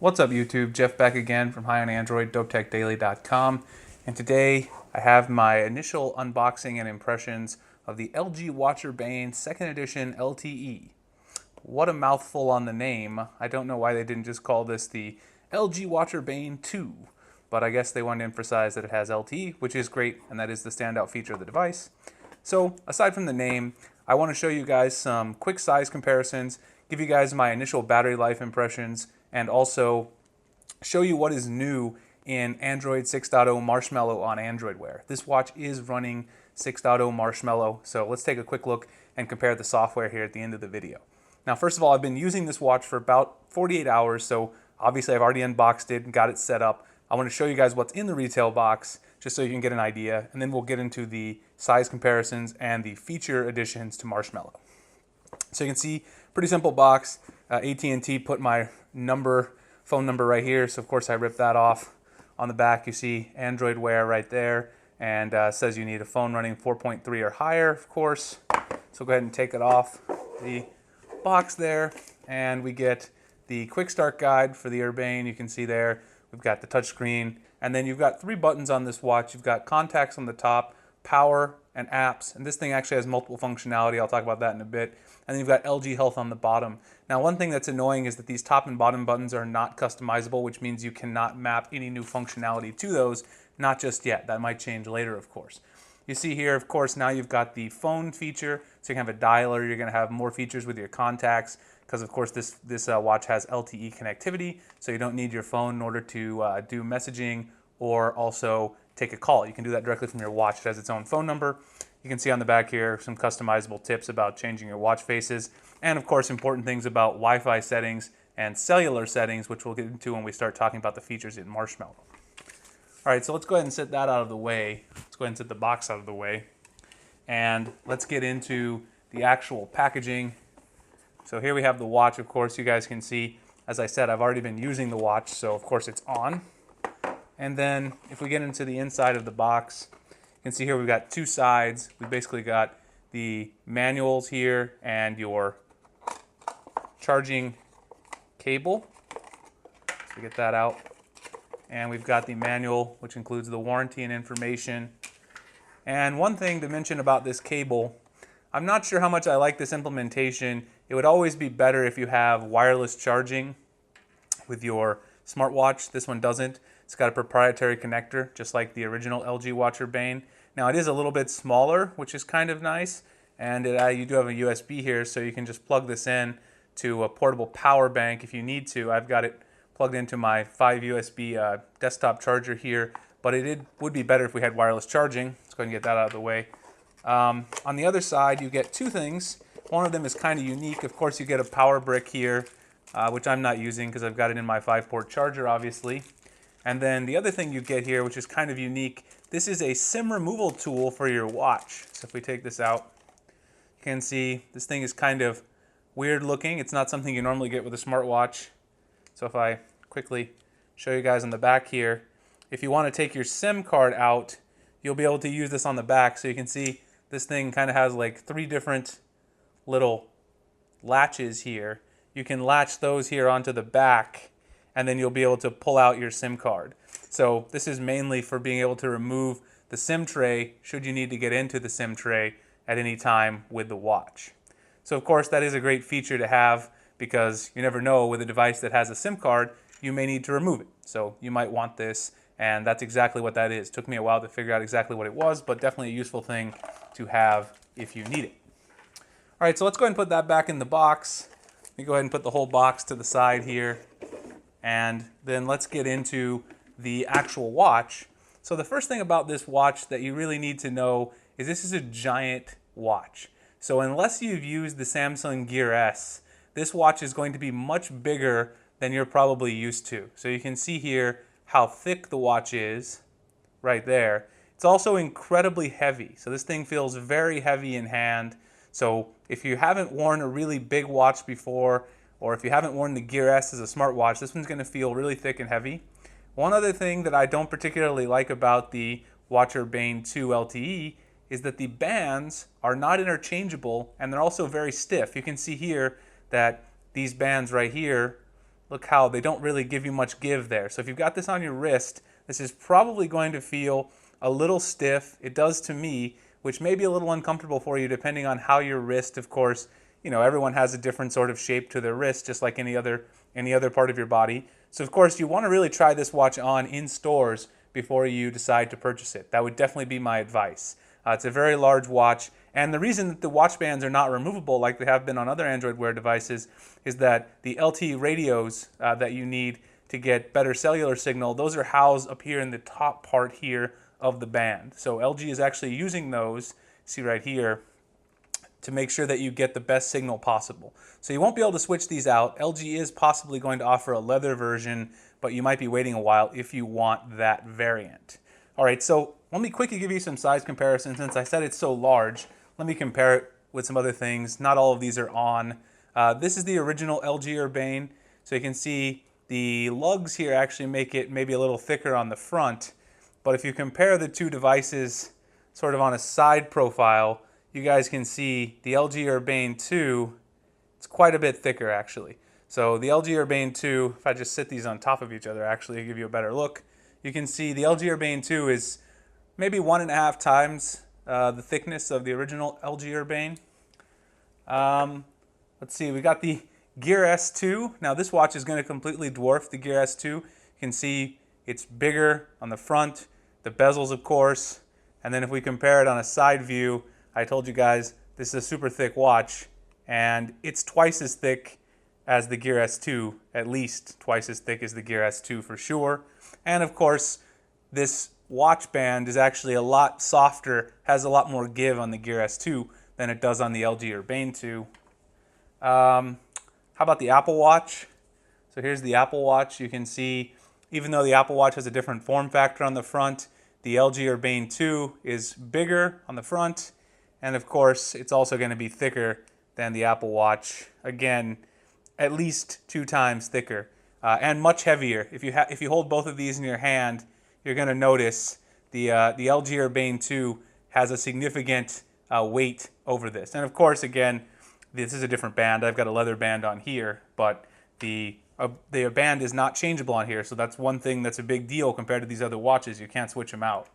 What's up YouTube? Jeff back again from High on Android, dopetechdaily.com, and today I have my initial unboxing and impressions of the LG Watch Urbane 2nd edition LTE. What a mouthful on the name. I don't know why they didn't just call this the LG Watch Urbane 2, but I guess they wanted to emphasize that it has LTE, which is great, and that is the standout feature of the device. So aside from the name, I want to show you guys some quick size comparisons, give you guys my initial battery life impressions, and also show you what is new in Android 6.0 Marshmallow on Android Wear. This watch is running 6.0 Marshmallow, so let's take a quick look and compare the software here at the end of the video. Now, first of all, I've been using this watch for about 48 hours, so obviously I've already unboxed it and got it set up. I want to show you guys what's in the retail box just so you can get an idea, and then we'll get into the size comparisons and the feature additions to Marshmallow. So you can see, pretty simple box. AT&T put my phone number right here, so of course I ripped that off. On the back you see Android Wear right there, and says you need a phone running 4.3 or higher, of course. So go ahead and take it off the box there, and we get the quick start guide for the Urbane. You can see there we've got the touchscreen, and then you've got 3 buttons on this watch. You've got contacts on the top, power, and apps, and this thing actually has multiple functionality. I'll talk about that in a bit. And then you've got LG Health on the bottom. Now, one thing that's annoying is that these top and bottom buttons are not customizable, which means you cannot map any new functionality to those, not just yet. That might change later, of course. You see here, of course, now you've got the phone feature, so you can have a dialer. You're going to have more features with your contacts, because of course this watch has LTE connectivity, so you don't need your phone in order to do messaging or also take a call. You can do that directly from your watch. It has its own phone number. You can see on the back here some customizable tips about changing your watch faces, and of course important things about Wi-Fi settings and cellular settings, which we'll get into when we start talking about the features in Marshmallow. All right, so let's go ahead and set that out of the way. Let's go ahead and set the box out of the way, and let's get into the actual packaging. So here we have the watch. Of course, you guys can see, as I said, I've already been using the watch, so of course it's on. And then if we get into the inside of the box, you can see here we've got 2 sides. We basically got the manuals here and your charging cable. So we get that out. And we've got the manual, which includes the warranty and information. And one thing to mention about this cable, I'm not sure how much I like this implementation. It would always be better if you have wireless charging with your smartwatch. This one doesn't. It's got a proprietary connector, just like the original LG Watch Urbane. Now it is a little bit smaller, which is kind of nice, and you do have a USB here, so you can just plug this in to a portable power bank if you need to. I've got it plugged into my 5 USB desktop charger here, but it would be better if we had wireless charging. Let's go ahead and get that out of the way. On the other side, you get 2 things. One of them is kind of unique. Of course, you get a power brick here, which I'm not using because I've got it in my 5-port charger, obviously. And then the other thing you get here, which is kind of unique, this is a SIM removal tool for your watch. So if we take this out, you can see this thing is kind of weird looking. It's not something you normally get with a smartwatch. So if I quickly show you guys on the back here, if you want to take your SIM card out, you'll be able to use this on the back. So you can see this thing kind of has like 3 different little latches here. You can latch those here onto the back, and then you'll be able to pull out your SIM card. So this is mainly for being able to remove the SIM tray should you need to get into the SIM tray at any time with the watch. So of course that is a great feature to have, because you never know, with a device that has a SIM card, you may need to remove it. So you might want this, and that's exactly what that is. It took me a while to figure out exactly what it was, but definitely a useful thing to have if you need it. All right, so let's go ahead and put that back in the box. Let me go ahead and put the whole box to the side here. And then let's get into the actual watch. So the first thing about this watch that you really need to know is this is a giant watch. So unless you've used the Samsung Gear S, this watch is going to be much bigger than you're probably used to. So you can see here how thick the watch is right there. It's also incredibly heavy. So this thing feels very heavy in hand. So if you haven't worn a really big watch before, or if you haven't worn the Gear S as a smartwatch, this one's going to feel really thick and heavy. One other thing that I don't particularly like about the Watch Urbane 2 LTE is that the bands are not interchangeable, and they're also very stiff. You can see here that these bands right here look how they don't really give you much give there. So if you've got this on your wrist, this is probably going to feel a little stiff. It does to me, which may be a little uncomfortable for you depending on how your wrist, of course, everyone has a different sort of shape to their wrist, just like any other part of your body. So of course, you want to really try this watch on in stores before you decide to purchase it. That would definitely be my advice. It's a very large watch, and the reason that the watch bands are not removable like they have been on other Android Wear devices is that the LTE radios that you need to get better cellular signal, those are housed up here in the top part here of the band. So LG is actually using those, see right here, to make sure that you get the best signal possible. So you won't be able to switch these out. LG is possibly going to offer a leather version, but you might be waiting a while if you want that variant. All right, so let me quickly give you some size comparison. Since I said it's so large, let me compare it with some other things. Not all of these are on. This is the original LG Urbane. So you can see the lugs here actually make it maybe a little thicker on the front. But if you compare the two devices sort of on a side profile, you guys can see the LG Urbane 2, it's quite a bit thicker actually. So the LG Urbane 2, if I just sit these on top of each other, actually to give you a better look, you can see the LG Urbane 2 is maybe 1.5 times the thickness of the original LG Urbane. Let's see, we got the Gear S2. Now this watch is going to completely dwarf the Gear S2. You can see it's bigger on the front, the bezels of course, and then if we compare it on a side view, I told you guys this is a super thick watch, and it's twice as thick as the Gear S2, at least twice as thick as the Gear S2 for sure. And of course, this watch band is actually a lot softer, has a lot more give on the Gear S2 than it does on the LG Urbane 2. How about the Apple Watch? So here's the Apple Watch. You can see, even though the Apple Watch has a different form factor on the front, the LG Urbane 2 is bigger on the front. And of course, it's also going to be thicker than the Apple Watch. Again, at least 2 times thicker and much heavier. If you hold both of these in your hand, you're going to notice the LG Urbane 2 has a significant weight over this. And of course, again, this is a different band. I've got a leather band on here, but the band is not changeable on here. So that's one thing that's a big deal compared to these other watches. You can't switch them out.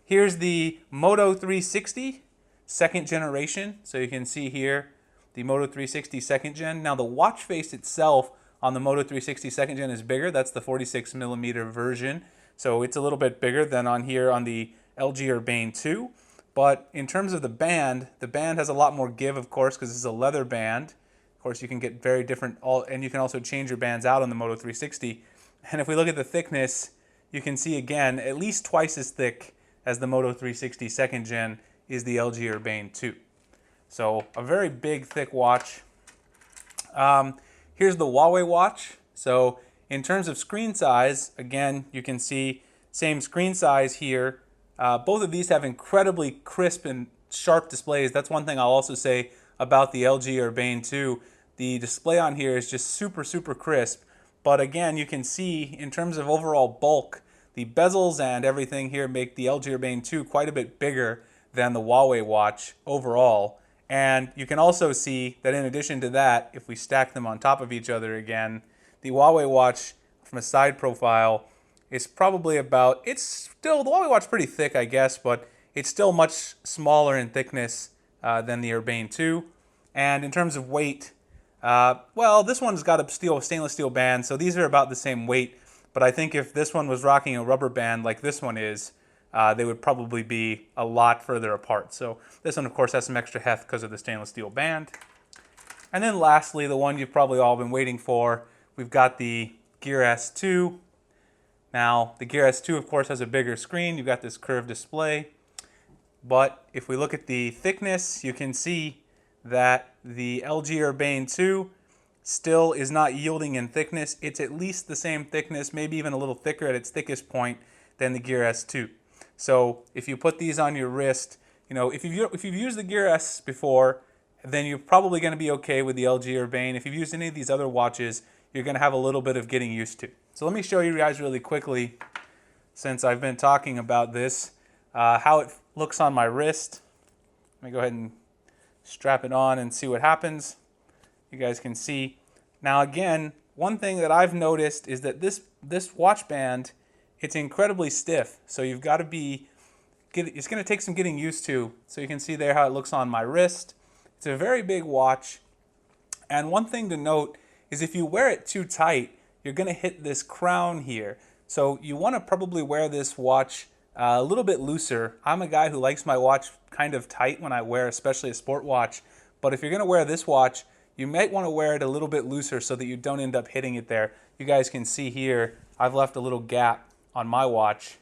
Here's the Moto 360. Second generation, so you can see here the Moto 360 second gen. Now the watch face itself on the Moto 360 second gen is bigger. That's the 46mm version, so it's a little bit bigger than on here on the LG Urbane 2. But in terms of the band has a lot more give, of course, because it's a leather band. Of course, you can get very different, and you can also change your bands out on the Moto 360. And if we look at the thickness, you can see again at least twice as thick as the Moto 360 second gen is the LG Urbane 2. So a very big, thick watch. Here's the Huawei watch. So in terms of screen size, again, you can see same screen size here. Both of these have incredibly crisp and sharp displays. That's one thing I'll also say about the LG Urbane 2. The display on here is just super, super crisp. But again, you can see in terms of overall bulk, the bezels and everything here make the LG Urbane 2 quite a bit bigger than the Huawei watch overall. And you can also see that in addition to that, if we stack them on top of each other again, the Huawei watch from a side profile is probably about, the Huawei watch is pretty thick, I guess, but it's still much smaller in thickness than the Urbane 2. And in terms of weight, well, this one's got a stainless steel band, so these are about the same weight. But I think if this one was rocking a rubber band like this one is, they would probably be a lot further apart. So this one, of course, has some extra heft because of the stainless steel band. And then lastly, the one you've probably all been waiting for, we've got the Gear S2. Now, the Gear S2, of course, has a bigger screen. You've got this curved display. But if we look at the thickness, you can see that the LG Urbane 2 still is not yielding in thickness. It's at least the same thickness, maybe even a little thicker at its thickest point than the Gear S2. So if you put these on your wrist, if you've used the Gear S before, then you're probably going to be okay with the LG Urbane. If you've used any of these other watches, you're going to have a little bit of getting used to. So let me show you guys really quickly, since I've been talking about this, how it looks on my wrist. Let me go ahead and strap it on and see what happens. You guys can see. Now again, one thing that I've noticed is that this watch band, it's incredibly stiff. So you've got to it's going to take some getting used to. So you can see there how it looks on my wrist. It's a very big watch. And one thing to note is if you wear it too tight, you're going to hit this crown here. So you want to probably wear this watch a little bit looser. I'm a guy who likes my watch kind of tight when I wear especially a sport watch. But if you're going to wear this watch, you might want to wear it a little bit looser so that you don't end up hitting it there. You guys can see here, I've left a little gap on my watch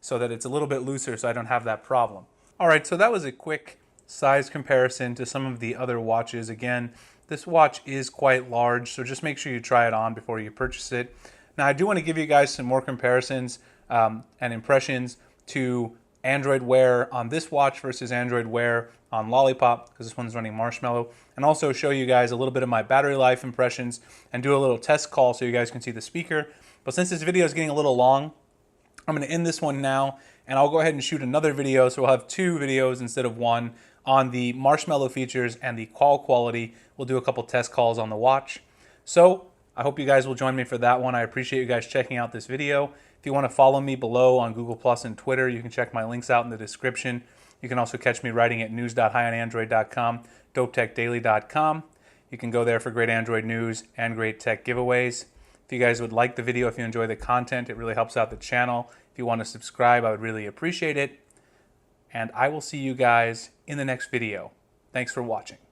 so that it's a little bit looser so I don't have that problem. All right, so that was a quick size comparison to some of the other watches. Again, this watch is quite large, so just make sure you try it on before you purchase it. Now, I do want to give you guys some more comparisons and impressions to Android Wear on this watch versus Android Wear on Lollipop, because this one's running Marshmallow, and also show you guys a little bit of my battery life impressions and do a little test call so you guys can see the speaker. But since this video is getting a little long, I'm going to end this one now, and I'll go ahead and shoot another video, so we'll have 2 videos instead of 1 on the Marshmallow features and the call quality. We'll do a couple test calls on the watch. So I hope you guys will join me for that one. I appreciate you guys checking out this video. If you want to follow me below on Google+ and Twitter, you can check my links out in the description. You can also catch me writing at news.hionandroid.com, dopetechdaily.com. You can go there for great Android news and great tech giveaways. If you guys would like the video, if you enjoy the content, it really helps out the channel. If you want to subscribe, I would really appreciate it. And I will see you guys in the next video. Thanks for watching.